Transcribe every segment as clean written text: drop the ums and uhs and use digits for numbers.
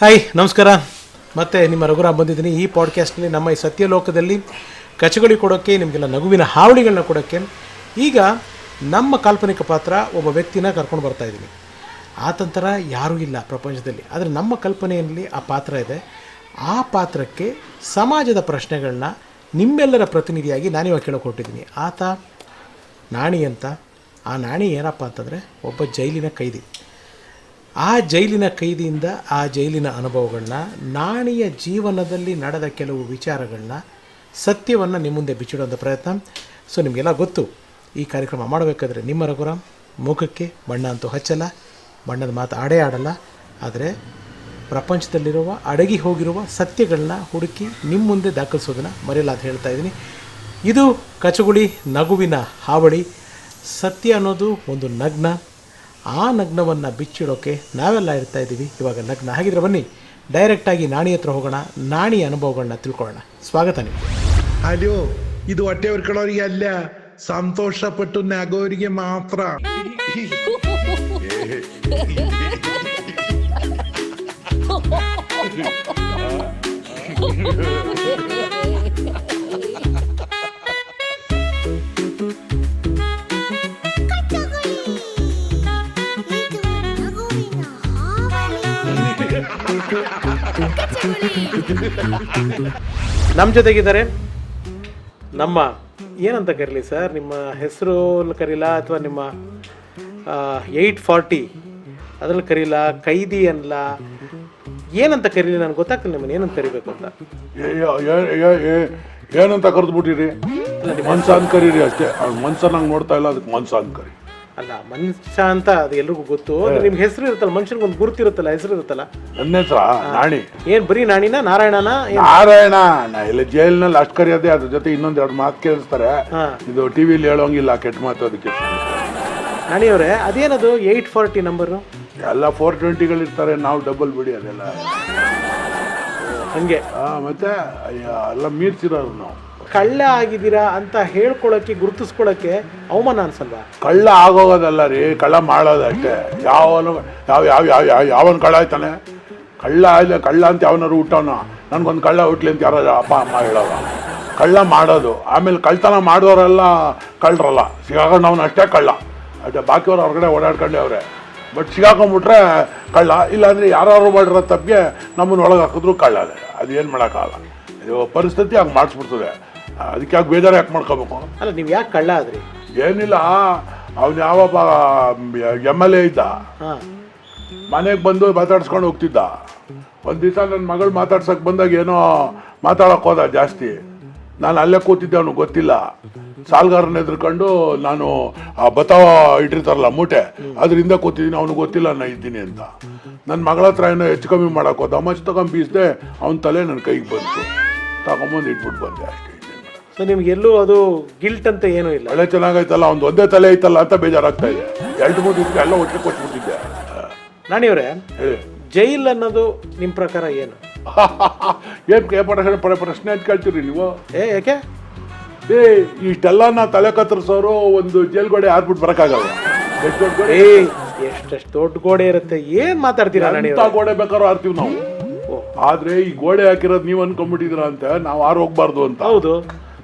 Hi ನಮಸ್ಕಾರ. ಮತ್ತೆ ನಿಮ್ಮ ರಘುರಾಮ್ ಬಂದಿದ್ದೀನಿ. ಈ ಪಾಡ್ಕಾಸ್ಟ್ನಲ್ಲಿ ನಮ್ಮ ಈ ಸತ್ಯಲೋಕದಲ್ಲಿ ಕಚಗುಳಿ ಕೊಡೋಕ್ಕೆ, ನಿಮಗೆಲ್ಲ ನಗುವಿನ ಹಾವಳಿಗಳನ್ನ ಕೊಡೋಕ್ಕೆ ಈಗ ನಮ್ಮ ಕಾಲ್ಪನಿಕ ಪಾತ್ರ ಒಬ್ಬ ವ್ಯಕ್ತಿನ ಕರ್ಕೊಂಡು ಬರ್ತಾ ಇದ್ದೀನಿ. ಆತಂತರ ಯಾರೂ ಇಲ್ಲ ಪ್ರಪಂಚದಲ್ಲಿ, ಆದರೆ ನಮ್ಮ ಕಲ್ಪನೆಯಲ್ಲಿ ಆ ಪಾತ್ರ ಇದೆ. ಆ ಪಾತ್ರಕ್ಕೆ ಸಮಾಜದ ಪ್ರಶ್ನೆಗಳನ್ನ ನಿಮ್ಮೆಲ್ಲರ ಪ್ರತಿನಿಧಿಯಾಗಿ ನಾನಿವಾಗ ಕೇಳೋಕೆ ಹೊರಟಿದ್ದೀನಿ. ಆತ ನಾಣಿ ಅಂತ. ಆ ನಾಣಿ ಏನಪ್ಪ ಅಂತಂದರೆ ಒಬ್ಬ ಜೈಲಿನ ಕೈದಿ. ಆ ಜೈಲಿನ ಕೈದಿಯಿಂದ ಆ ಜೈಲಿನ ಅನುಭವಗಳನ್ನ, ನಾಣಿಯ ಜೀವನದಲ್ಲಿ ನಡೆದ ಕೆಲವು ವಿಚಾರಗಳನ್ನ, ಸತ್ಯವನ್ನು ನಿಮ್ಮ ಮುಂದೆ ಬಿಚ್ಚಿಡುವಂಥ ಪ್ರಯತ್ನ. ಸೊ ನಿಮಗೆಲ್ಲ ಗೊತ್ತು, ಈ ಕಾರ್ಯಕ್ರಮ ಮಾಡಬೇಕಾದ್ರೆ ನಿಮ್ಮ ರಘುರಾಮ್ ಮುಖಕ್ಕೆ ಬಣ್ಣ ಅಂತೂ ಹಚ್ಚಲ್ಲ, ಬಣ್ಣದ ಮಾತು ಆಡೇ ಆಡಲ್ಲ. ಆದರೆ ಪ್ರಪಂಚದಲ್ಲಿರುವ ಅಡಗಿ ಹೋಗಿರುವ ಸತ್ಯಗಳನ್ನ ಹುಡುಕಿ ನಿಮ್ಮ ಮುಂದೆ ದಾಖಲಿಸೋದನ್ನು ಮರೆಯಲ್ಲ ಅಂತ ಹೇಳ್ತಾ ಇದ್ದೀನಿ. ಇದು ಕಚಗುಳಿ ನಗುವಿನ ಹಾವಳಿ. ಸತ್ಯ ಅನ್ನೋದು ಒಂದು ನಗ್ನ. ಆ ನಗ್ನವನ್ನು ಬಿಚ್ಚಿಡೋಕ್ಕೆ ನಾವೆಲ್ಲ ಇರ್ತಾ ಇದ್ದೀವಿ ಇವಾಗ ನಗ್ನ. ಹಾಗಿದ್ರೆ ಬನ್ನಿ ಡೈರೆಕ್ಟಾಗಿ ನಾಣಿ ಹತ್ರ ಹೋಗೋಣ, ನಾಣಿ ಅನುಭವಗಳನ್ನ ತಿಳ್ಕೊಳ್ಳೋಣ. ಸ್ವಾಗತ ನಿಮಗೆ. ಹಲೋ, ಇದು ಹೊಟ್ಟೆ ಹೊರ್ಕೊಳ್ಳೋರಿಗೆ ಅಲ್ಲ, ಸಂತೋಷಪಟ್ಟು ನಗೋರಿಗೆ ಮಾತ್ರ. ನಮ್ಮ ಜೊತೆಗಿದ್ದಾರೆ ನಮ್ಮ ಏನಂತ ಕರೀಲಿ ಸರ್, ನಿಮ್ಮ ಹೆಸರು ಕರೀಲ ಅಥವಾ ನಿಮ್ಮ 840 ಅದ್ರಲ್ಲಿ ಕರೀಲ, ಕೈದಿ ಅನ್ಲ, ಏನಂತ ಕರೀಲಿ ನನಗೆ ಗೊತ್ತಾಗ್ತಿಲ್ಲ. ನಿಮ್ಮನ್ನು ಏನಂತ ಕರಿಬೇಕು ಅಂತ. ಏನಂತ ಕರೆದ್ಬಿಟ್ಟಿರಿ? ಮನ್ಸ ಅಂತ ಕರೀರಿ ಅಷ್ಟೇ. ಮನ್ಸ ನಂಗೆ ನೋಡ್ತಾ ಇಲ್ಲ, ಅದಕ್ಕೆ ಮನ್ಸ ಅಂತ ಕರಿ. ಅಲ್ಲ, ಮನುಷ್ಯ ಅಂತ ಅದು ಎಲ್ರಿಗೂ ಗೊತ್ತು. ನಿಮ್ಮ ಹೆಸರು ಇರುತ್ತಲ್ಲ, ಮನುಷ್ಯನಿಗೆ ಒಂದು ಗುರುತಿರುತ್ತಲ್ಲ, ಹೆಸರು ಇರುತ್ತಲ್ಲ. ನನ್ನ ಹೆಸರ ನಾಣಿ. ಏನು ಬರೀ ನಾಣಿನ, ನಾರಾಯಣನ? ನಾರಾಯಣ. ಇಲ್ಲ, ಜೈಲಿನಲ್ಲಿ ಅಷ್ಟು ಕರೆಯೋದೇ. ಅದ್ರ ಜೊತೆ ಇನ್ನೊಂದೆರಡು ಮಾತು ಕೇಳಿಸ್ತಾರೆ. ಇದು ಟಿವಿಲಿ ಹೇಳೋಂಗಿಲ್ಲ, ಕೆಟ್ಟ ಮಾತು. ಅದಕ್ಕೆ ನಾಣಿಯವರೇ, ಅದೇನದು 840 ನಂಬರು? ಎಲ್ಲ 420ಗಳಿರ್ತಾರೆ, ನಾವು ಡಬಲ್ ಬಿಡಿ ಅದೆಲ್ಲ. ಹಂಗೆ ಮತ್ತೆ ಎಲ್ಲ ಮೀರ್ಸಿರೋರು ನಾವು. ಕಳ್ಳ ಆಗಿದ್ದೀರಾ ಅಂತ ಹೇಳ್ಕೊಳಕ್ಕೆ, ಗುರುತಿಸ್ಕೊಳಕ್ಕೆ ಅವಮಾನ ಅನ್ಸಲ್ವಾ? ಕಳ್ಳ ಆಗೋಗೋದಲ್ಲ ರೀ, ಕಳ್ಳ ಮಾಡೋದಷ್ಟೇ. ಯಾವನ್ ಕಳ್ಳ ಆಯ್ತಾನೆ? ಕಳ್ಳ ಆಯ್ತು, ಕಳ್ಳ ಅಂತ ಯಾವನಾರು ಹುಟ್ಟವನ. ನನಗೊಂದು ಕಳ್ಳ ಹುಟ್ಲಿ ಅಂತ ಯಾರು ಅಪ್ಪ ಅಮ್ಮ ಹೇಳೋಲ್ಲ. ಕಳ್ಳ ಮಾಡೋದು. ಆಮೇಲೆ ಕಳ್ತನ ಮಾಡೋರೆಲ್ಲ ಕಳ್ಳರಲ್ಲ, ಸಿಗಾಕೊಂಡವನು ಅಷ್ಟೇ ಕಳ್ಳ. ಅದೇ ಬಾಕಿಯವ್ರು ಹೊರಗಡೆ ಓಡಾಡ್ಕೊಂಡೆ ಅವ್ರೆ. ಬಟ್ ಸಿಗಾಕೊಂಡ್ಬಿಟ್ರೆ ಕಳ್ಳ. ಇಲ್ಲಾಂದರೆ ಯಾರು ಮಾಡಿರೋ ತಪ್ಪಿಗೆ ನಮ್ಮನ್ನು ಒಳಗೆ ಹಾಕಿದ್ರು ಕಳ್ಳ. ಅದೇನು ಮಾಡೋಕ್ಕಾಗಲ್ಲ, ಇದು ಪರಿಸ್ಥಿತಿ ಹಂಗೆ ಮಾಡಿಸ್ಬಿಡ್ತದೆ. ಅದಕ್ಕೆ ಯಾಕೆ ಬೇಜಾರು ಯಾಕೆ ಮಾಡ್ಕೋಬೇಕು? ಅಲ್ಲ, ನೀವು ಯಾಕೆ ಕಳ್ಳ ಆದ್ರಿ? ಏನಿಲ್ಲ, ಅವನು ಯಾವೊಬ್ಬ MLA ಇದ್ದ, ಮನೆಗೆ ಬಂದು ಮಾತಾಡ್ಸ್ಕೊಂಡು ಹೋಗ್ತಿದ್ದ. ಒಂದು ದಿವಸ ನನ್ನ ಮಗಳು ಮಾತಾಡ್ಸೋಕೆ ಬಂದಾಗ ಏನೋ ಮಾತಾಡೋಕೆ ಹೋದ ಜಾಸ್ತಿ. ನಾನು ಅಲ್ಲೇ ಕೂತಿದ್ದೆ, ಅವನಿಗೆ ಗೊತ್ತಿಲ್ಲ. ಸಾಲ್ಗಾರನ ಎದ್ರುಕೊಂಡು ನಾನು ಬತಾವ ಇಟ್ಟಿರ್ತಾರಲ್ಲ ಮೂಟೆ, ಅದರಿಂದ ಕೂತಿದ್ದೀನಿ. ಅವ್ನಿಗೆ ಗೊತ್ತಿಲ್ಲ ನಾನು ಇದ್ದೀನಿ ಅಂತ. ನನ್ನ ಮಗಳ ಹತ್ರ ಏನೋ ಹೆಚ್ಚು ಕಮ್ಮಿ ಮಾಡೋಕೆ ಹೋದ. ಮಚ್ಚ ತಗೊಂಡು ಬೀಸಿದೆ, ಅವನ ತಲೆ ನನ್ನ ಕೈಗೆ ಬಂತು. ತಗೊಂಬಂದು ಇಟ್ಬಿಟ್ಟು ಬಂದೆ ಅಷ್ಟೇ. ಸೊ ನಿಮ್ಗೆಲ್ಲೂ ಅದು ಗಿಲ್ಟ್ ಅಂತ ಏನೂ ಇಲ್ಲ? ಒಳ್ಳೆ ಚೆನ್ನಾಗೈತಲ್ಲ, ಒಂದು ಒಂದೇ ತಲೆ ಐತಲ್ಲ ಅಂತ ಬೇಜಾರಾಗ್ತಾ ಇದೆ. 2-3 ದಿವಸ ಎಲ್ಲ ಒಟ್ಟಿಗೆ ಕೊಟ್ಬಿಟ್ಟಿದ್ದೆ. ನಾಣಿಯವರೇ, ಹೇಳಿ, ಜೈಲ್ ಅನ್ನೋದು ನಿಮ್ಮ ಪ್ರಕಾರ ಏನು? ಏನು ಪ್ರಶ್ನೆ ಅಂತ ಕೇಳ್ತೀರಿ ನೀವು? ಯಾಕೆ? ಇಷ್ಟೆಲ್ಲ ನಾ ತಲೆ ಕತ್ತರಿಸೋರು ಒಂದು ಜೈಲ್ಗೋಡೆ ಹಾಕ್ಬಿಟ್ಟು ಬರೋಕ್ಕಾಗಲ್ಲ. ಎಷ್ಟೆಷ್ಟು ದೊಡ್ಡ ಗೋಡೆ ಇರುತ್ತೆ, ಏನ್ ಮಾತಾಡ್ತೀರಾ? ಗೋಡೆ ಬೇಕಾದ್ರೂ ಆರ್ತೀವಿ ನಾವು. ಆದ್ರೆ ಈ ಗೋಡೆ ಹಾಕಿರೋದು ನೀವು ಅನ್ಕೊಂಡ್ಬಿಟ್ಟಿದ್ರ ಅಂತ. ನಾವು ಆರು ಹೋಗ್ಬಾರ್ದು ಅಂತ. ಹೌದು,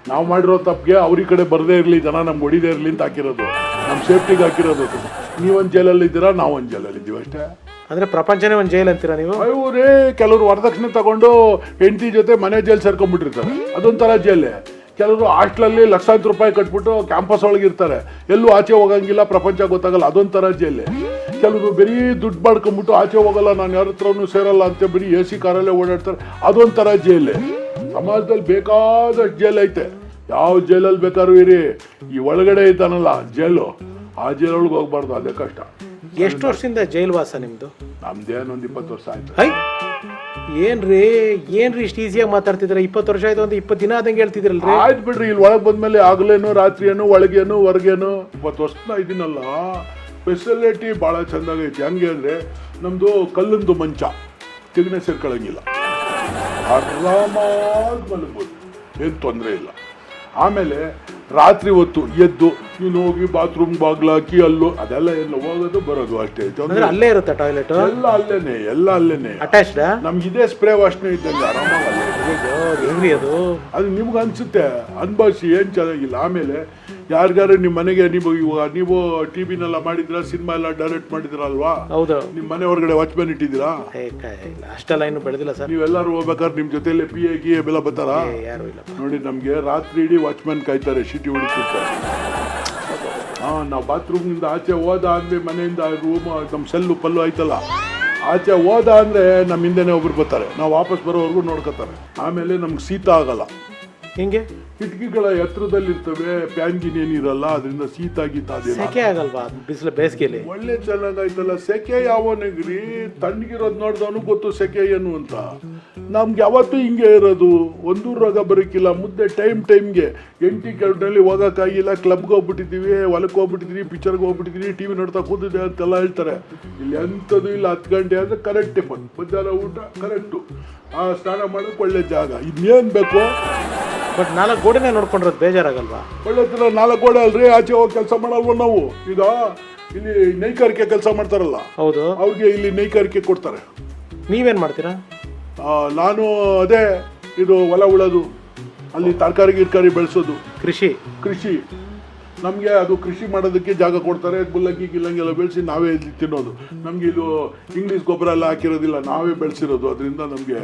ನಾವು ಮಾಡಿರೋ ತಪ್ಪಿಗೆ ಅವ್ರ ಕಡೆ ಬರದೇ ಇರ್ಲಿ, ಜನ ನಮ್ಗೆ ಹೊಡಿದೇ ಇರ್ಲಿ ಅಂತ ಹಾಕಿರೋದು. ನಮ್ಮ ಸೇಫ್ಟಿಗೆ ಹಾಕಿರೋದು. ನೀವೊಂದು ಜೈಲಲ್ಲಿ ಇದ್ದೀರಾ, ನಾವೊಂದು ಜೈಲಲ್ಲಿ ಇದ್ದೀವಿ ಅಷ್ಟೇ. ಅಂದ್ರೆ ಪ್ರಪಂಚನೇ ಒಂದು ಜೈಲ್ ಅಂತೀರಾ ನೀವು? ಇವರೇ ಕೆಲವರು ವರದಕ್ಷಿಣೆ ತಗೊಂಡು ಹೆಂಡತಿ ಜೊತೆ ಮನೆ ಜೈಲ್ ಸೇರ್ಕೊಂಡ್ಬಿಟ್ಟಿರ್ತಾರೆ, ಅದೊಂಥರ ಜೈಲೇ. ಕೆಲವರು ಹಾಸ್ಟ್ಲಲ್ಲಿ ಲಕ್ಷಾಂತರ ರೂಪಾಯಿ ಕಟ್ಬಿಟ್ಟು ಕ್ಯಾಂಪಸ್ ಒಳಗಿರ್ತಾರೆ, ಎಲ್ಲೂ ಆಚೆ ಹೋಗಂಗಿಲ್ಲ, ಪ್ರಪಂಚ ಗೊತ್ತಾಗಲ್ಲ, ಅದೊಂಥರ ಜೈಲೇ. ಕೆಲವರು ಬರೀ ದುಡ್ಡು ಮಾಡ್ಕೊಂಬಿಟ್ಟು ಆಚೆ ಹೋಗಲ್ಲ, ನಾನು ಯಾರ ಹತ್ರನೂ ಸೇರಲ್ಲ ಅಂತ ಬರೀ AC ಕಾರಲ್ಲೇ ಓಡಾಡ್ತಾರೆ, ಅದೊಂಥರ ಜೈಲೇ. ಸಮಾಜದಲ್ಲಿ ಬೇಕಾದಷ್ಟು ಜೈಲ್ ಐತೆ. ಯಾವ ಜೈಲಲ್ಲಿ ಬೇಕಾದ್ರೂ ಇರಿ, ಈ ಒಳಗಡೆ ಐತಾನಲ್ಲ ಜೈಲು, ಆ ಜೈಲೊಳಗೆ ಹೋಗ್ಬಾರ್ದು, ಅದೇ ಕಷ್ಟ. ಎಷ್ಟು ವರ್ಷದಿಂದ ಜೈಲ್ ವಾಸ ನಿಮ್ದು? ನಮ್ದೇನೊಂದು 20 ವರ್ಷ ಆಯ್ತು. ಏನ್ರಿ ಇಷ್ಟು ಈಸಿಯಾಗಿ ಮಾತಾಡ್ತಿದ್ರೆ? 20 ವರ್ಷ ಆಯ್ತು, ಒಂದು 20 ದಿನ ಆದಂಗೆ ಹೇಳ್ತಿದ್ರಲ್ರಿ? ಆಯ್ತು ಬಿಡ್ರಿ, ಇಲ್ಲಿ ಒಳಗೆ ಬಂದ್ಮೇಲೆ ಆಗ್ಲೇನು ರಾತ್ರಿಯೇನು ಒಳಗೇನು ಹೊರಗೇನು 20 ವರ್ಷ ಇದೀನಲ್ಲ. ಫೆಸಿಲಿಟಿ ಭಾಳ ಚೆಂದಾಗೈತಿ. ಹಂಗೆ ಅಂದರೆ ನಮ್ಮದು ಕಲ್ಲೊಂದು ಮಂಚ, ತಿಗಣೆ ಸೇರ್ಕೊಳ್ಳಂಗಿಲ್ಲ, ಆರಾಮಾಗಿ ಮಲಗ್ಬೋದು, ಏನು ತೊಂದರೆ ಇಲ್ಲ. ಆಮೇಲೆ ರಾತ್ರಿ ಹೊತ್ತು ಎದ್ದು ನೀನು ಹೋಗಿ ಬಾತ್ರೂಮ್ ಬಾಗ್ಲಾಕಿ ಅಲ್ಲೋ ಅದೆಲ್ಲ ಎಲ್ಲ ಹೋಗೋದು ಬರೋದು ಅಷ್ಟೇ. ಅಂದ್ರೆ ಅಲ್ಲೇ ಇರುತ್ತೆ ಟಾಯ್ಲೆಟ್, ಎಲ್ಲ ಅಲ್ಲೇನೆ ಅಟ್ಯಾಚ್ಡ್. ನಮ್ಗೆ ಇದೇ ಸ್ಪ್ರೇ ವಾಶ್ನೆ ಇದ್ದಂಗೆ ಆರಾಮಾಗಲ್ಲ. ಹೆಂಗ್ರಿ ಅದು ನಿಮ್ಗೆ ಅನ್ಸುತ್ತೆ, ಅನ್ಭವಿಸಿ ಏನು ಚೆನ್ನಾಗಿಲ್ಲ. ಆಮೇಲೆ ಯಾರಿಗಾರು ನಿಮ್ಮ ಮನೆಗೆ ನೀವು ಟಿವಿನೆಲ್ಲ ಮಾಡಿದ್ರ, ಸಿನಿಮಾ ಎಲ್ಲ ಡೈರೆಕ್ಟ್ ಮಾಡಿದ್ರಲ್ವಾ, ಹೌದು. ನಿಮ್ಮ ಮನೆ ಹೊರಗಡೆ ವಾಚ್ಮ್ಯಾನ್ ಇಟ್ಟಿದ್ದೀರಾ? ಇಲ್ಲ, ಅಷ್ಟೆಲ್ಲ ಇನ್ನು ಬೆಳೆದಿಲ್ಲ ಸರ್. ನೀವೆಲ್ಲರೂ ಹೋಗ್ಬೇಕಾದ್ರೆ ನಿಮ್ಮ ಜೊತೆಲೆ PA GA ಎಲ್ಲ ಬರ್ತಾರ? ಯಾರು ಇಲ್ಲ ನೋಡಿ, ನಮಗೆ ರಾತ್ರಿ ಇಡೀ ವಾಚ್ಮ್ಯಾನ್ ಕಾಯ್ತಾರೆ, ಶೀಟಿ ಹೊಡಿತಿರ್ತಾರೆ. ನಾವು ಬಾತ್ರೂಮ್ನಿಂದ ಆಚೆ ಹೋದ ಅಂದ್ರೆ ಮನೆಯಿಂದ ರೂಮ್ ನಮ್ಮ ಸೆಲ್ಲು ಪಲ್ಲು ಆಯ್ತಲ್ಲ, ಆಚೆ ಹೋದ ಅಂದರೆ ನಮ್ಮ ಹಿಂದೆನೇ ಒಬ್ರು ಬರ್ತಾರೆ, ನಾವು ವಾಪಸ್ ಬರೋವರೆಗೂ ನೋಡ್ಕೋತಾರೆ. ಆಮೇಲೆ ನಮ್ಗೆ ಶೀತ ಆಗಲ್ಲ. ಹಿಂಗೆ ಕಿಟಕಿಗಳ ಎತ್ತರದಲ್ಲಿರ್ತವೆ, ಫ್ಯಾನ್ ಗಿನ್ ಏನಿರಲ್ಲ, ಅದರಿಂದ ಶೀತ ಗೀತ ಅದೇನು ಸೆಕೆ ಆಗಲ್ವಾ ಬಿಸಿಲು ಬೇಸಿಗೆಯಲ್ಲಿ? ಒಳ್ಳೆ ಚೆನ್ನಾಗಾಯ್ತಲ್ಲ. ಸೆಕೆ ಯಾವನಿಗ್ರಿ, ತಣ್ಣಗಿರೋದು ನೋಡ್ದವನು ಗೊತ್ತು ಸೆಕೆ ಏನು ಅಂತ. ನಮ್ಗೆ ಯಾವತ್ತೂ ಹಿಂಗೆ ಇರೋದು, ಒಂದೂ ರೋಗ ಬರೋಕ್ಕಿಲ್ಲ. ಮುದ್ದೆ ಟೈಮ್ಗೆ 8-2 ಹೋಗೋಕ್ಕಾಗಿಲ್ಲ, ಕ್ಲಬ್ಗೆ ಹೋಗ್ಬಿಟ್ಟಿದ್ದೀವಿ, ಹೊಲಕ್ಕೆ ಹೋಗ್ಬಿಟ್ಟಿದ್ದೀವಿ, ಪಿಕ್ಚರ್ಗೆ ಹೋಗ್ಬಿಟ್ಟಿದ್ದೀವಿ, TV ನೋಡ್ತಾ ಕೂತಿದ್ದೆ ಅಂತೆಲ್ಲ ಹೇಳ್ತಾರೆ. ಇಲ್ಲಿ ಎಂಥದ್ದು ಇಲ್ಲ. 10 ಗಂಟೆ ಅಂದರೆ ಕರೆಕ್ಟ್ ಟಿಫನ್, ಮಧ್ಯಾಹ್ನ ಊಟ ಕರೆಕ್ಟು, ಸ್ನಾನ ಮಾಡೋಕ್ಕೆ ಒಳ್ಳೆ ಜಾಗ. ಇನ್ನೇನು ಬೇಕು? ಬಟ್ 4 ಗೋಡೆನೇ ನೋಡ್ಕೊಂಡಿರೋದು ಬೇಜಾರಾಗಲ್ವಾ? ಒಳ್ಳೆ 4 ಗೋಡೆ ಅಲ್ರಿ, ಆಚೆ ಹೋಗಿ ಕೆಲಸ ಮಾಡಲ್ವ ನಾವು? ಈಗ ಇಲ್ಲಿ ನೈಕಾರಿಕೆ ಕೆಲಸ ಮಾಡ್ತಾರಲ್ಲ, ಹೌದು, ಅವ್ರಿಗೆ ಇಲ್ಲಿ ನೈಕಾರಿಕೆ ಕೊಡ್ತಾರೆ. ನೀವೇನು ಮಾಡ್ತೀರಾ? ನಾನು ಅದೇ ಇದು ಹೊಲ ಉಳೋದು, ಅಲ್ಲಿ ತರಕಾರಿ ಗಿರ್ಕಾರಿ ಬೆಳೆಸೋದು, ಕೃಷಿ. ನಮಗೆ ಅದು ಕೃಷಿ ಮಾಡೋದಕ್ಕೆ ಜಾಗ ಕೊಡ್ತಾರೆ. ಗುಲ್ಲಂಗಿ ಗಿಲ್ಲಂಗಿ ಎಲ್ಲ ಬೆಳೆಸಿ ನಾವೇ ಇಲ್ಲಿ ತಿನ್ನೋದು. ನಮಗೆ ಇದು ಇಂಗ್ಲೀಷ್ ಗೊಬ್ಬರ ಎಲ್ಲ ಹಾಕಿರೋದಿಲ್ಲ, ನಾವೇ ಬೆಳೆಸಿರೋದು. ಅದರಿಂದ ನಮಗೆ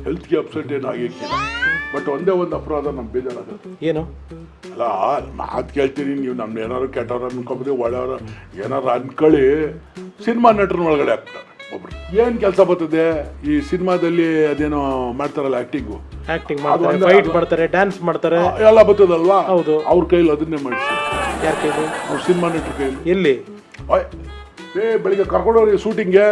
ಹೆಲ್ತ್ಗೆ ಅಪ್ಸೆಟ್ ಏನು ಆಗಿಕ್ಕಿಲ್ಲ. ಬಟ್ ಒಂದೇ ಒಂದು ಅಪರಾಧ ನಮ್ಗೆ ಬೇಜಾರಾಗುತ್ತೆ. ಏನು? ಅಲ್ಲ, ಮಾತು ಕೇಳ್ತೀನಿ, ನೀವು ನಮ್ಮ ಏನಾದ್ರು ಕೆಟ್ಟವ್ರು ಅನ್ಕೊಂಬಿಟ್ಟು ಒಳ್ಳೆಯವ್ರು ಏನಾರು ಅನ್ಕೊಳ್ಳಿ. ಸಿನಿಮಾ ನಟರನ್ನ ಒಳಗಡೆ ಹಾಕ್ತಾರೆ ಒಬ್ರು. ಏನು ಕೆಲಸ ಬರ್ತದೆ ಈ ಸಿನಿಮಾದಲ್ಲಿ? ಅದೇನೋ ಮಾಡ್ತಾರಲ್ಲ, ಆಕ್ಟಿಂಗ್ ಮಾಡ್ತಾರೆ, ಫೈಟ್ ಮಾಡ್ತಾರೆ, ಡ್ಯಾನ್ಸ್ ಮಾಡ್ತಾರೆ, ಎಲ್ಲ ಬರ್ತದಲ್ವಾ? ಹೌದು. ಅವ್ರ ಕೈಲಿ ಅದನ್ನೇ ಮಾಡಿಸಿ. ಯಾರ ಕೈಲಿ? ಅವ್ರ ಸಿನಿಮಾ ನಟರ ಕೈಲಿ. ಎಲ್ಲಿ? ಬೆಳಿಗ್ಗೆ ಕರ್ಕೊಂಡವ್ರಿ ಶೂಟಿಂಗ್ಗೆ,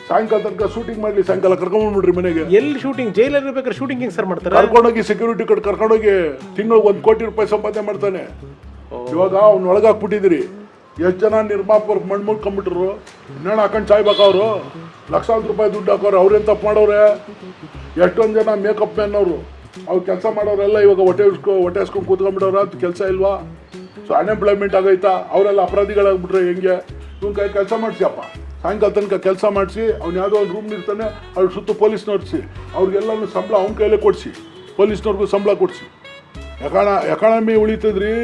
ಸಾಯಂಕಾಲ ತನಕ ಶೂಟಿಂಗ್ ಮಾಡ್ಲಿ, ಸಾಯಂಕಾಲ ಕರ್ಕೊಂಡ್ಬಿಡ್ರಿ ಮನೆಗೆ. ಎಲ್ಲಿ ಶೂಟಿಂಗ್? ಜೈಲಲ್ಲಿ ಇರ್ಬೇಕಾದ್ರೆ ಶೂಟಿಂಗ್ ಹೆಂಗ್ ಸರ್ ಮಾಡ್ತಾರೆ? ಕರ್ಕೊಂಡೋಗಿ ಸೆಕ್ಯೂರಿಟಿ ಕಡೆ ಕರ್ಕೊಂಡೋಗಿ ತಿಂಗಳಿಗೆ 1 ಕೋಟಿ ರೂಪಾಯಿ ಸಂಪಾದನೆ ಮಾಡ್ತಾನೆ. ಇವಾಗ ಅವ್ನ ಒಳಗಾಕ್ಬಿಟ್ಟಿದ್ರಿ. ಎಷ್ಟು ಜನ ನಿರ್ಮಾಪಕರು ಮಣ್ಮುಟ್ಕೊಂಡ್ಬಿಟ್ರು, ಇನ್ನೇನು ಹಾಕೊಂಡು ಸಾಯ್ಬೇಕು ಅವರು. ಲಕ್ಷಾಂತರ ರೂಪಾಯಿ ದುಡ್ಡು ಹಾಕೋರು, ಅವ್ರೇನು ತಪ್ಪು ಮಾಡೋರೆ? ಎಷ್ಟೊಂದು ಜನ ಮೇಕಪ್ ಮ್ಯಾನ್ ಅವರು, ಅವ್ರು ಕೆಲಸ ಮಾಡೋರೆಲ್ಲ ಇವಾಗ ಹೊಟ್ಟೆ ಹಸ್ಕೊಂಡು ಕೂತ್ಕೊಂಡ್ಬಿಡೋರ ಅಂತ ಕೆಲಸ ಇಲ್ವಾ? ಸೊ ಅನ್ಎಂಪ್ಲಾಯ್ಮೆಂಟ್ ಆಗೈತಾ? ಅವರೆಲ್ಲ ಅಪರಾಧಿಗಳಾಗ್ಬಿಟ್ರೆ ಹೆಂಗೆ? ಇವ್ನ ಕೈ ಕೆಲಸ ಮಾಡಿಸಿಯಪ್ಪ, ಸಾಯಂಕಾಲ ತನಕ ಕೆಲಸ ಮಾಡಿಸಿ, ಅವ್ನು ಯಾವುದೋ ಒಂದು ರೂಮ್ ಇರ್ತಾನೆ, ಅವ್ರ ಸುತ್ತ ಪೊಲೀಸ್ನವ್ರಿಸಿ, ಅವ್ರಿಗೆಲ್ಲನೂ ಸಂಬಳ ಅವ್ನ ಕೈಲೇ ಕೊಡಿಸಿ, ಪೊಲೀಸ್ನವ್ರಿಗೂ ಸಂಬಳ ಕೊಡಿಸಿ. ಎಕಾನಮಿ ಉಳಿತದ್ರಿ.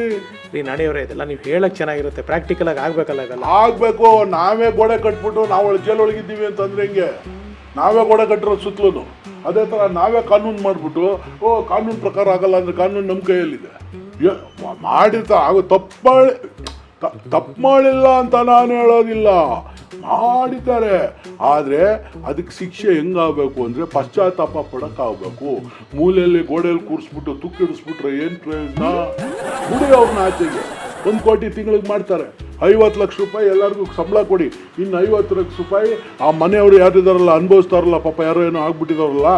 ನಾಣಿಯವರೇ, ಇದೆಲ್ಲ ನೀವು ಹೇಳಕ್ ಚೆನ್ನಾಗಿರುತ್ತೆ, ಪ್ರಾಕ್ಟಿಕಲ್ ಆಗಿ ಆಗ್ಬೇಕಲ್ಲ? ಆಗ್ಬೇಕು. ನಾವೇ ಗೋಡೆ ಕಟ್ಬಿಟ್ಟು ನಾವು ಜೈಲೊಳಗಿದ್ದೀವಿ ಅಂತಂದ್ರೆ ಹೆಂಗೆ? ನಾವೇ ಗೋಡೆ ಕಟ್ಟಿರೋದು ಸುತ್ತಲೂ. ಅದೇ ಥರ ನಾವೇ ಕಾನೂನು ಮಾಡಿಬಿಟ್ಟು, ಕಾನೂನು ಪ್ರಕಾರ ಆಗಲ್ಲ ಅಂದರೆ ಕಾನೂನು ನಮ್ಮ ಕೈಯಲ್ಲಿದೆ. ಮಾಡಿರ್ತಾರೆ, ಆಗೋ ತಪ್ಪು ಮಾಡಿಲ್ಲ ಅಂತ ನಾನು ಹೇಳೋದಿಲ್ಲ, ಮಾಡಿದ್ದಾರೆ. ಆದರೆ ಅದಕ್ಕೆ ಶಿಕ್ಷೆ ಹೆಂಗಾಗಬೇಕು ಅಂದರೆ ಪಶ್ಚಾತ್ತಾಪ ಪಡೋಕ್ಕಾಗಬೇಕು. ಮೂಲೆಯಲ್ಲಿ ಗೋಡೆಯಲ್ಲಿ ಕೂರಿಸ್ಬಿಟ್ಟು ತುಕ್ಕಿಡಿಸ್ಬಿಟ್ರೆ ಏನು ಪ್ರಯೋಜನ? ಬಿಡಿ ಅವ್ರನ್ನ ಆಚೆಗೆ. 1 ಕೋಟಿ ತಿಂಗಳಿಗೆ ಮಾಡ್ತಾರೆ, 50 ಲಕ್ಷ ರೂಪಾಯಿ ಎಲ್ಲರಿಗೂ ಸಂಬಳ ಕೊಡಿ. ಇನ್ನು 50 ಲಕ್ಷ ರೂಪಾಯಿ ಆ ಮನೆಯವರು ಯಾರಿದಾರಲ್ಲ, ಅನುಭವಿಸ್ತಾರಲ್ಲ, ಪಾಪ ಯಾರೋ ಏನೋ ಆಗ್ಬಿಟ್ಟಿದಾರಲ್ಲ,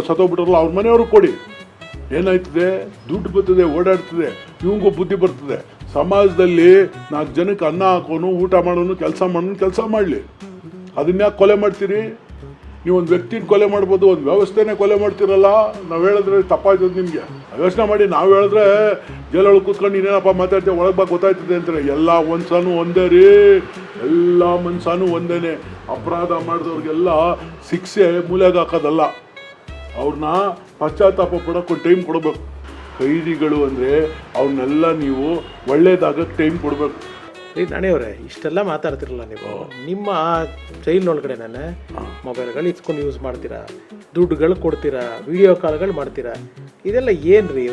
ಸತ್ತೋಗ್ಬಿಟ್ಟಾರಲ್ಲ, ಅವ್ರ ಮನೆಯವ್ರಿಗೆ ಕೊಡಿ. ಏನಾಯ್ತದೆ? ದುಡ್ಡು ಬರ್ತದೆ, ಓಡಾಡ್ತದೆ, ಇವಂಗೂ ಬುದ್ಧಿ ಬರ್ತದೆ. ಸಮಾಜದಲ್ಲಿ 4 ಜನಕ್ಕೆ ಅನ್ನ ಹಾಕೋನು, ಊಟ ಮಾಡೋನು, ಕೆಲಸ ಮಾಡಲಿ. ಅದನ್ಯಾಕೆ ಕೊಲೆ ಮಾಡ್ತೀರಿ? ನೀವೊಂದು ವ್ಯಕ್ತಿನ ಕೊಲೆ ಮಾಡ್ಬೋದು, ಒಂದು ವ್ಯವಸ್ಥೆನೇ ಕೊಲೆ ಮಾಡ್ತೀರಲ್ಲ. ನಾವು ಹೇಳಿದ್ರೆ ತಪ್ಪಾಯ್ತದೆ ನಿಮಗೆ. ಯೋಚನೆ ಮಾಡಿ. ನಾವು ಹೇಳಿದ್ರೆ ಜೈಲೊಳಗೆ ಕೂತ್ಕೊಂಡು ಇನ್ನೇನಪ್ಪ ಮಾತಾಡ್ತೇವೆ, ಒಳಗೆ ಬಾ ಗೊತ್ತಾಯ್ತದೆ ಅಂತಾರೆ. ಎಲ್ಲ ಮನ್ಸನೂ ಒಂದೇ ರೀ, ಎಲ್ಲ ಮನ್ಸನೂ ಒಂದೇನೆ. ಅಪರಾಧ ಮಾಡಿದವ್ರಿಗೆಲ್ಲ ಶಿಕ್ಷೆ ಮೂಲೆಗೆ ಹಾಕೋದಲ್ಲ, ಅವ್ರನ್ನ ಪಶ್ಚಾತ್ತಾಪ ಪಡೋಕ್ಕೆ ಟೈಮ್ ಕೊಡಬೇಕು. ಕೈದಿಗಳು ಅಂದರೆ ಅವ್ರನ್ನೆಲ್ಲ ನೀವು ಒಳ್ಳೇದಾಗಕ್ಕೆ ಟೈಮ್ ಕೊಡಬೇಕು. ನಾಣಿಯವರೇ, ಇಷ್ಟೆಲ್ಲ ಮಾತಾಡ್ತಿರಲ್ಲ ನೀವು, ನಿಮ್ಮ ಜೈಲಿನೊಳಗಡೆ ಮೊಬೈಲ್ಗಳು ಇಸ್ಕೊಂಡು ಯೂಸ್ ಮಾಡ್ತೀರಾ, ದುಡ್ಡುಗಳು ಕೊಡ್ತೀರಾ, ವಿಡಿಯೋ ಕಾಲ್ಗಳು ಮಾಡ್ತೀರಾ, ಇದೆಲ್ಲ ಏನ್ರಿ?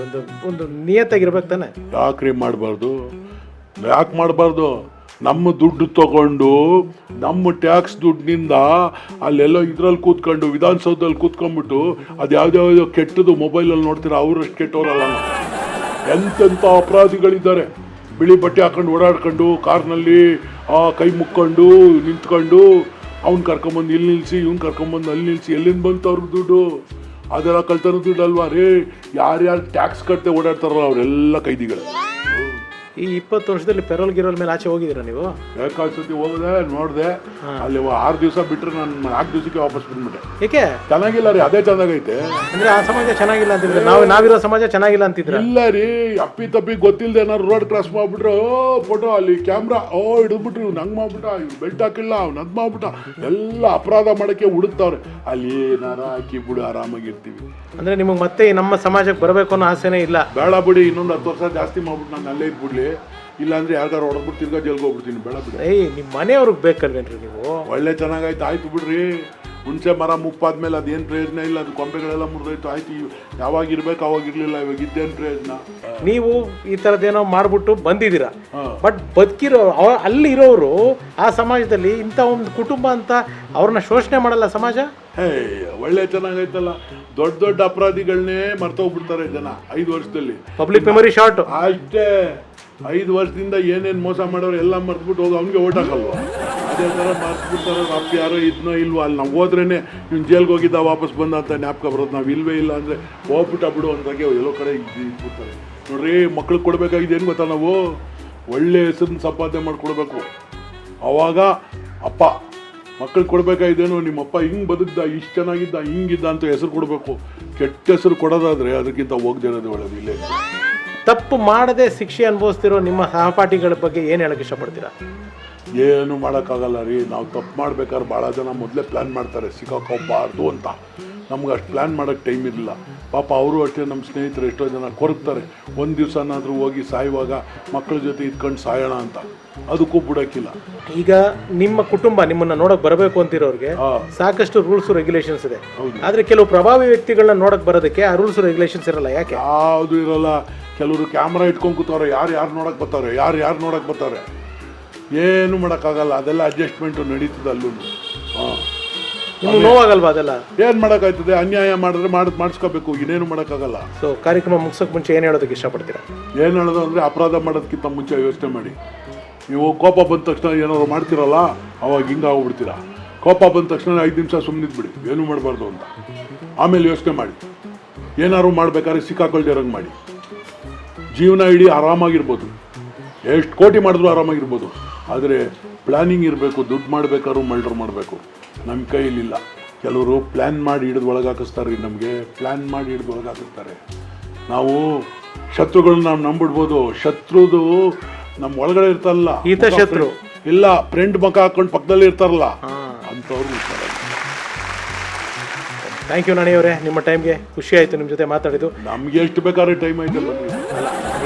ಒಂದು ನಿಯತ್ತಾಗಿರ್ಬೇಕು ತಾನೆ? ಯಾಕ್ರಿ ಮಾಡಬಾರ್ದು? ಯಾಕೆ ಮಾಡಬಾರ್ದು? ನಮ್ಮ ದುಡ್ಡು ತಗೊಂಡು, ನಮ್ಮ ಟ್ಯಾಕ್ಸ್ ದುಡ್ಡಿನಿಂದ ಅಲ್ಲೆಲ್ಲೋ ಇದ್ರಲ್ಲಿ ಕೂತ್ಕೊಂಡು, ವಿಧಾನಸೌಧದಲ್ಲಿ ಕೂತ್ಕೊಂಡ್ಬಿಟ್ಟು ಅದು ಯಾವುದ್ಯಾವುದೋ ಕೆಟ್ಟದು ಮೊಬೈಲಲ್ಲಿ ನೋಡ್ತೀರಾ, ಅವರಷ್ಟು ಕೆಟ್ಟವರಲ್ಲ. ಎಂತೆಂಥ ಅಪರಾಧಿಗಳಿದ್ದಾರೆ, ಬಿಳಿ ಬಟ್ಟೆ ಹಾಕೊಂಡು ಓಡಾಡ್ಕೊಂಡು, ಕಾರ್ನಲ್ಲಿ ಕೈ ಮುಕ್ಕೊಂಡು ನಿಂತ್ಕೊಂಡು, ಅವ್ನು ಕರ್ಕೊಂಬಂದು ಇಲ್ಲಿ ನಿಲ್ಲಿಸಿ, ಇವ್ನು ಕರ್ಕೊಂಬಂದು ಅಲ್ಲಿ ನಿಲ್ಲಿಸಿ. ಎಲ್ಲಿಂದ ಬಂತು ಅವ್ರಿಗೆ ದುಡ್ಡು? ಅದೆಲ್ಲ ಕಳ್ತನ ದುಡ್ಡು ಅಲ್ವಾ ರೀ? ಯಾರ್ಯಾರು ಟ್ಯಾಕ್ಸ್ ಕಟ್ಟದೆ ಓಡಾಡ್ತಾರಲ್ಲ ಅವರೆಲ್ಲ ಕೈದಿಗಳು. ಈ 20 ವರ್ಷದಲ್ಲಿ ಪೆರೋಲ್ ಗಿರೋಲ್ ಮೇಲೆ ಆಚೆ ಹೋಗಿದ್ದೀರಾ ನೀವು? ಬೇಕಾದ ಸತಿ ಹೋಗಿದೆ, ನೋಡಿದೆ. ಅಲ್ಲಿ 6 ದಿವಸ ಬಿಟ್ಟರೆ ನಾನು 4 ದಿವಸಕ್ಕೆ ವಾಪಸ್ ಬಂದ್ಬಿಟ್ಟೆ. ಏಕೆ? ಚೆನ್ನಾಗಿಲ್ಲ ರೀ, ಅದೇ ಚೆನ್ನಾಗೈತೆ. ಅಂದ್ರೆ ಆ ಸಮಾಜ ಚೆನ್ನಾಗಿಲ್ಲ ಅಂತಿದ್ರೆ ನಾವಿರೋ ಸಮಾಜ ಚೆನ್ನಾಗಿಲ್ಲ ಅಂತಿದ್ರೆ? ಇಲ್ಲ ರೀ, ಅಪ್ಪಿ ತಪ್ಪಿ ಗೊತ್ತಿಲ್ಲದೆ ಏನಾದ್ರು ರೋಡ್ ಕ್ರಾಸ್ ಮಾಡ್ಬಿಟ್ರೆ ಫೋಟೋ ಅಲ್ಲಿ ಕ್ಯಾಮ್ರಾ ಹಿಡಿದ್ಬಿಟ್ರು, ನಂಗೆ ಮಾಡ್ಬಿಟ್ಟ, ಬೆಲ್ಟ್ ಹಾಕಿಲ್ಲ, ಅವ್ನು ಅದ್ ಮಾಡ್ಬಿಟ್ಟ, ಎಲ್ಲ ಅಪರಾಧ ಮಾಡಕ್ಕೆ ಹುಡುಕ್ತಾವ್ರೆ. ಅಲ್ಲಿ ಏನಾರ ಹಾಕಿ ಬಿಡು, ಆರಾಮಾಗಿರ್ತೀವಿ. ಅಂದ್ರೆ ನಿಮಗೆ ಮತ್ತೆ ನಮ್ಮ ಸಮಾಜಕ್ಕೆ ಬರಬೇಕು ಅನ್ನೋ ಆಸೆನೇ ಇಲ್ಲ? ಬೇಡ ಬಿಡಿ, ಇನ್ನೊಂದು 10 ವರ್ಷ ಜಾಸ್ತಿ ಮಾಡ್ಬಿಟ್ಟು ನಾನು ಅಲ್ಲೇ ಇದ್ಬಿಡ್ಲಿ. ಇಲ್ಲಾಂದ್ರೆ ಯಾರಿಗಾರು ಹೊಡೆದ್ಬಿಟ್ಟು ತಿರ್ಗಾ ಜೈಲ್ಗೆ ಹೋಗ್ಬಿಡ್ತೀನಿ. ಬೇಡ ಬಿಡಿ. ನಿಮ್ಮ ಮನೆಯವ್ರಿಗೆ ಬೇಕಲ್ವೇನ್ರಿ ನೀವು? ಒಳ್ಳೆ ಚೆನ್ನಾಗಾಯ್ತು, ಆಯ್ತು ಬಿಡ್ರಿ. ಹುಣಸೆ ಮರ ಮುಪ್ಪಾದ್ಮೇಲೆ ಅದೇನು ಪ್ರಯೋಜನ ಇಲ್ಲ, ಅದು ಕೊಂಬೆಗಳೆಲ್ಲ ಮುರಿದೋಯ್ತು, ಆಯ್ತು. ಯಾವಾಗ ಇರ್ಬೇಕು ಅವಾಗ ಇರ್ಲಿಲ್ಲ, ಇವಾಗ ಇದ್ದೇನು ಪ್ರಯೋಜನ? ನೀವು ಈ ಥರದ್ದೇನೋ ಮಾಡ್ಬಿಟ್ಟು ಬಂದಿದ್ದೀರಾ, ಬಟ್ ಬದುಕಿರೋ ಅಲ್ಲಿ ಇರೋರು ಆ ಸಮಾಜದಲ್ಲಿ ಇಂಥ ಒಂದು ಕುಟುಂಬ ಅಂತ ಅವ್ರನ್ನ ಶೋಷಣೆ ಮಾಡಲ್ಲ ಸಮಾಜ? ಒಳ್ಳೆ ಚೆನ್ನಾಗೈತಲ್ಲ. ದೊಡ್ಡ ದೊಡ್ಡ ಅಪರಾಧಿಗಳನ್ನೇ ಮರ್ತೋಗ್ಬಿಡ್ತಾರೆ ಜನ 5 ವರ್ಷದಲ್ಲಿ. ಪಬ್ಲಿಕ್ ಮೆಮೊರಿ ಶಾರ್ಟ್ ಅಷ್ಟೇ. 5 ವರ್ಷದಿಂದ ಏನೇನು ಮೋಸ ಮಾಡೋರು ಎಲ್ಲ ಮರ್ತ್ಬಿಟ್ಟು ಹೋಗಿ ಅವ್ನಿಗೆ ಓಟ್ ಹಾಕಲ್ವ? ಅದೇ ಥರ ಮರ್ತ್ಬಿಡ್ತಾರೆ. ಅಪ್ಪ ಯಾರೋ ಇದನ್ನೋ ಇಲ್ವೋ, ಅಲ್ಲಿ ನಾವು ಹೋದ್ರೇನೆ ಇವ್ನು ಜೈಲ್ಗೆ ಹೋಗಿದ್ದ ವಾಪಸ್ ಬಂದ ಅಂತ ಜ್ಞಾಪಕ ಬರೋದು. ನಾವು ಇಲ್ವೇ ಇಲ್ಲ ಅಂದರೆ ಹೋಗ್ಬಿಟ್ಟ ಬಿಡು ಅಂತಾಗೆ ಎಲ್ಲೋ ಕಡೆ ಇಟ್ಬಿಡ್ತಾರೆ. ನೋಡ್ರಿ, ಮಕ್ಳಿಗೆ ಕೊಡ್ಬೇಕಾಗಿದೆ ಏನು ಗೊತ್ತಾ, ನಾವು ಒಳ್ಳೆ ಹೆಸರನ್ನ ಸಂಪಾದನೆ ಮಾಡಿಕೊಡ್ಬೇಕು. ಅವಾಗ ಅಪ್ಪ ಮಕ್ಳಿಗೆ ಕೊಡ್ಬೇಕಾಗಿದ್ದೇನು, ನಿಮ್ಮಪ್ಪ ಹಿಂಗೆ ಬದುಕ್ದ, ಇಷ್ಟು ಚೆನ್ನಾಗಿದ್ದ, ಹಿಂಗಿದ್ದ ಅಂತ ಹೆಸರು ಕೊಡಬೇಕು. ಕೆಟ್ಟ ಹೆಸರು ಕೊಡೋದಾದ್ರೆ ಅದಕ್ಕಿಂತ ಹೋಗದೇ ಇರೋದು ಒಳ್ಳೆದು. ಇಲ್ಲೇ ತಪ್ಪು ಮಾಡದೆ ಶಿಕ್ಷೆ ಅನುಭವಿಸ್ತಿರೋ ನಿಮ್ಮ ಸಹಪಾಠಿಗಳ ಬಗ್ಗೆ ಏನು ಹೇಳಕ್ಕೆ ಇಷ್ಟಪಡ್ತೀರಾ? ಏನು ಮಾಡೋಕ್ಕಾಗಲ್ಲ ರೀ. ನಾವು ತಪ್ಪು ಮಾಡ್ಬೇಕಾದ್ರೆ ಭಾಳ ಜನ ಮೊದಲೇ ಪ್ಲ್ಯಾನ್ ಮಾಡ್ತಾರೆ ಸಿಕ್ಕಾಕೋಬಾರ್ದು ಅಂತ. ನಮ್ಗೆ ಅಷ್ಟು ಪ್ಲ್ಯಾನ್ ಮಾಡೋಕ್ಕೆ ಟೈಮ್ ಇರಲಿಲ್ಲ. ಪಾಪ ಅವರು ಅಷ್ಟೇ, ನಮ್ಮ ಸ್ನೇಹಿತರು ಎಷ್ಟೋ ಜನ ಕೊರಗ್ತಾರೆ. ಒಂದು ದಿವಸನಾದರೂ ಹೋಗಿ ಸಾಯುವಾಗ ಮಕ್ಕಳ ಜೊತೆ ಇದ್ಕೊಂಡು ಸಾಯೋಣ ಅಂತ, ಅದಕ್ಕೂ ಬಿಡೋಕ್ಕಿಲ್ಲ. ಈಗ ನಿಮ್ಮ ಕುಟುಂಬ ನಿಮ್ಮನ್ನ ನೋಡಕ್ ಬರಬೇಕು ಅಂತಿರೋರಿಗೆ ಸಾಕಷ್ಟು ರೂಲ್ಸ್ ರೆಗ್ಯುಲೇಷನ್ಸ್ ಇದೆ. ಆದ್ರೆ ಕೆಲವು ಪ್ರಭಾವಿ ವ್ಯಕ್ತಿಗಳನ್ನ ನೋಡಕ್ ಬರೋದಕ್ಕೆ ಆ ರೂಲ್ಸ್ ರೆಗ್ಯುಲೇಷನ್ಸ್ ಇರಲ್ಲ. ಯಾಕೆ? ಯಾವುದು ಇರಲ್ಲ. ಕೆಲವರು ಕ್ಯಾಮ್ರಾ ಇಟ್ಕೊಂಡು ಕೂತವ್ರೆ, ಯಾರು ನೋಡಕ್ ಬರ್ತಾರೆ, ಯಾರು ನೋಡಕ್ ಬರ್ತಾರೆ. ಏನು ಮಾಡೋಕ್ಕಾಗಲ್ಲ. ಅದೆಲ್ಲ ಅಡ್ಜಸ್ಟ್ಮೆಂಟು ನಡೀತದೆ ಅಲ್ಲೂ. ನಿಮ್ಗೆ ನೋವಾಗಲ್ವಾ ಅದೆಲ್ಲ? ಏನು ಮಾಡೋಕ್ಕಾಯ್ತದೆ? ಅನ್ಯಾಯ ಮಾಡಿದ್ರೆ ಮಾಡಿಸ್ಕೋಬೇಕು, ಇನ್ನೇನು ಮಾಡೋಕ್ಕಾಗಲ್ಲ. ಸೊ ಕಾರ್ಯಕ್ರಮ ಮುಗಿಸೋಕೆ ಮುಂಚೆ ಏನು ಹೇಳೋದಕ್ಕೆ ಇಷ್ಟಪಡ್ತೀರಾ? ಏನು ಹೇಳೋದು ಅಂದರೆ, ಅಪರಾಧ ಮಾಡೋದಕ್ಕಿಂತ ಮುಂಚೆ ಯೋಚನೆ ಮಾಡಿ. ನೀವು ಕೋಪ ಬಂದ ತಕ್ಷಣ ಏನಾದ್ರು ಮಾಡ್ತಿರಲ್ಲ, ಅವಾಗ ಹಿಂಗೆ ಆಗೋಗ್ಬಿಡ್ತೀರಾ. ಕೋಪ ಬಂದ ತಕ್ಷಣ 5 ನಿಮಿಷ ಸುಮ್ಮನಿದ್ಬಿಡಿ, ಏನೂ ಮಾಡಬಾರ್ದು ಅಂತ. ಆಮೇಲೆ ಯೋಚನೆ ಮಾಡಿ, ಏನಾದ್ರು ಮಾಡ್ಬೇಕಾದ್ರೆ ಸಿಕ್ಕಾಕೊಳ್ದಿರಂಗೆ ಮಾಡಿ. ಜೀವನ ಇಡೀ ಆರಾಮಾಗಿರ್ಬೋದು, ಎಷ್ಟು ಕೋಟಿ ಮಾಡಿದ್ರು ಆರಾಮಾಗಿರ್ಬೋದು. ಆದರೆ ಪ್ಲ್ಯಾನಿಂಗ್ ಇರಬೇಕು. ದುಡ್ಡು ಮಾಡಬೇಕಾದ್ರೂ ಮರ್ಡರ್ ಮಾಡಬೇಕು. ನಮ್ಮ ಕೈಲಿಲ್ಲ. ಕೆಲವರು ಪ್ಲ್ಯಾನ್ ಮಾಡಿ ಹಿಡಿದು ಒಳಗೆ ಹಾಕಿಸ್ತಾರೆ ರೀ. ನಮಗೆ ಪ್ಲ್ಯಾನ್ ಮಾಡಿ ಹಿಡಿದು ಒಳಗೆ ಹಾಕಿಸ್ತಾರೆ. ನಾವು ಶತ್ರುಗಳನ್ನ ನಾವು ನಂಬಿಡ್ಬೋದು. ಶತ್ರುದು ನಮ್ಮ ಒಳಗಡೆ ಇರ್ತಾರಲ್ಲ, ಈತ ಶತ್ರು ಇಲ್ಲ, ಫ್ರೆಂಡ್ ಮುಖ ಹಾಕೊಂಡು ಪಕ್ಕದಲ್ಲಿ ಇರ್ತಾರಲ್ಲ, ಅಂಥವ್ರು ಇರ್ತಾರೆ. ಥ್ಯಾಂಕ್ ಯು ನಾಣಿ ಅವರೇ, ನಿಮ್ಮ ಟೈಮ್ಗೆ ಖುಷಿ ಆಯಿತು ನಿಮ್ಮ ಜೊತೆ ಮಾತಾಡಿದ್ದು. ನಮಗೆ ಎಷ್ಟು ಬೇಕಾದ್ರೆ ಟೈಮ್ ಆಯ್ತು ಅಲ್ಲ,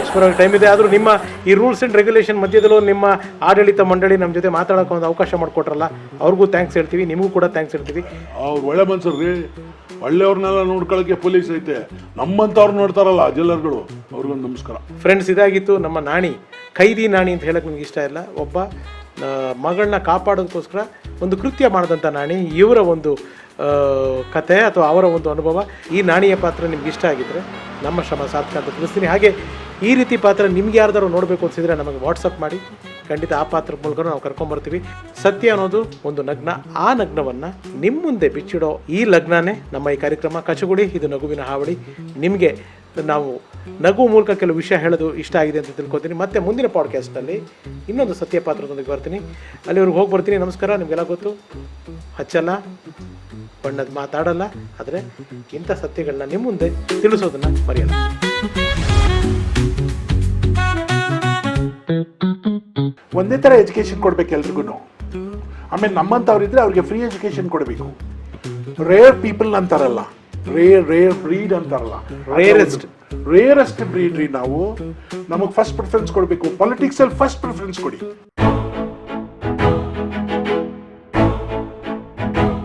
ಎಷ್ಟು ಟೈಮ್ ಇದೆ. ಆದರೂ ನಿಮ್ಮ ಈ ರೂಲ್ಸ್ ಆ್ಯಂಡ್ ರೆಗ್ಯುಲೇಷನ್ ಮಧ್ಯದಲ್ಲೂ ನಿಮ್ಮ ಆಡಳಿತ ಮಂಡಳಿ ನಮ್ಮ ಜೊತೆ ಮಾತಾಡೋಕೆ ಒಂದು ಅವಕಾಶ ಮಾಡಿಕೊಟ್ರಲ್ಲ, ಅವ್ರಿಗೂ ಥ್ಯಾಂಕ್ಸ್ ಹೇಳ್ತೀವಿ, ನಿಮಗೂ ಕೂಡ ಥ್ಯಾಂಕ್ಸ್ ಹೇಳ್ತೀವಿ. ಅವ್ರು ಒಳ್ಳೆ ಮನ್ಸರು ರೀ. ಒಳ್ಳೆಯವ್ರನ್ನೆಲ್ಲ ನೋಡ್ಕೊಳ್ಳೋಕ್ಕೆ ಪೊಲೀಸ್ ಐತೆ. ನಮ್ಮಂಥವ್ರು ನೋಡ್ತಾರಲ್ಲ ಜೈಲರ್ಗಳು, ಅವ್ರಿಗೊಂದು ನಮಸ್ಕಾರ. ಫ್ರೆಂಡ್ಸ್, ಇದಾಗಿತ್ತು ನಮ್ಮ ನಾಣಿ. ಖೈದಿ ನಾಣಿ ಅಂತ ಹೇಳಕ್ಕೆ ನಿಮ್ಗೆ ಇಷ್ಟ ಇಲ್ಲ. ಒಬ್ಬ ಮಗಳನ್ನ ಕಾಪಾಡೋದಕ್ಕೋಸ್ಕರ ಒಂದು ಕೃತ್ಯ ಮಾಡಿದಂಥ ನಾಣಿ. ಇವರ ಒಂದು ಕತೆ ಅಥವಾ ಅವರ ಒಂದು ಅನುಭವ. ಈ ನಾಣಿಯ ಪಾತ್ರ ನಿಮ್ಗೆ ಇಷ್ಟ ಆಗಿದ್ದರೆ ನಮ್ಮ ಶ್ರಮ ಸಾರ್ಥಕ ಅಂತ ತಿಳಿಸ್ತೀನಿ. ಹಾಗೆ ಈ ರೀತಿ ಪಾತ್ರ ನಿಮ್ಗೆ ಯಾರ್ದಾರು ನೋಡಬೇಕು ಅನಿಸಿದರೆ ನಮಗೆ ವಾಟ್ಸಪ್ ಮಾಡಿ, ಖಂಡಿತ ಆ ಪಾತ್ರದ ಮೂಲಕ ನಾವು ಕರ್ಕೊಂಬರ್ತೀವಿ. ಸತ್ಯ ಅನ್ನೋದು ಒಂದು ನಗ್ನ. ಆ ನಗ್ನವನ್ನು ನಿಮ್ಮ ಮುಂದೆ ಬಿಚ್ಚಿಡೋ ಈ ಲಗ್ನನೇ ನಮ್ಮ ಈ ಕಾರ್ಯಕ್ರಮ ಕಚಗುಳಿ. ಇದು ನಗುವಿನ ಹಾವಳಿ. ನಿಮಗೆ ನಾವು ನಗು ಮೂಲಕ ಕೆಲವು ವಿಷಯ ಹೇಳೋದು ಇಷ್ಟ ಆಗಿದೆ ಅಂತ ತಿಳ್ಕೊತೀನಿ. ಮತ್ತೆ ಮುಂದಿನ ಪಾಡ್ಕಾಸ್ಟಲ್ಲಿ ಇನ್ನೊಂದು ಸತ್ಯ ಪಾತ್ರದೊಂದಿಗೆ ಬರ್ತೀನಿ. ಅಲ್ಲಿವರೆಗೆ ಹೋಗಿ ಬರ್ತೀನಿ. ನಮಸ್ಕಾರ. ನಿಮಗೆಲ್ಲ ಗೊತ್ತು, ಹಚ್ಚಲ್ಲ, ಬಣ್ಣದ ಮಾತಾಡಲ್ಲ, ಆದರೆ ಇಂಥ ಸತ್ಯಗಳನ್ನ ನಿಮ್ಮ ಮುಂದೆ ತಿಳಿಸೋದನ್ನ ಮರೆಯಲ್ಲ. ಒಂದೇ ಥರ ಎಜುಕೇಷನ್ ಕೊಡ್ಬೇಕು ಎಲ್ರಿಗೂ. ಆಮೇಲೆ ನಮ್ಮಂಥವ್ರಿದ್ರೆ ಅವ್ರಿಗೆ ಫ್ರೀ ಎಜುಕೇಷನ್ ಕೊಡಬೇಕು. ರೇರ್ ಪೀಪಲ್ ಅಂತಾರಲ್ಲ, ರೇರ್ ಬ್ರೀಡ್ ಅಂತಾರಲ್ಲ, ರೇರೆಸ್ಟ್ ಬ್ರೀಡ್ ರೀ ನಾವು. ನಮಗೆ ಫಸ್ಟ್ ಪ್ರಿಫರೆನ್ಸ್ ಕೊಡಬೇಕು. ಪಾಲಿಟಿಕ್ಸಲ್ಲಿ ಫಸ್ಟ್ ಪ್ರಿಫರೆನ್ಸ್ ಕೊಡಿ.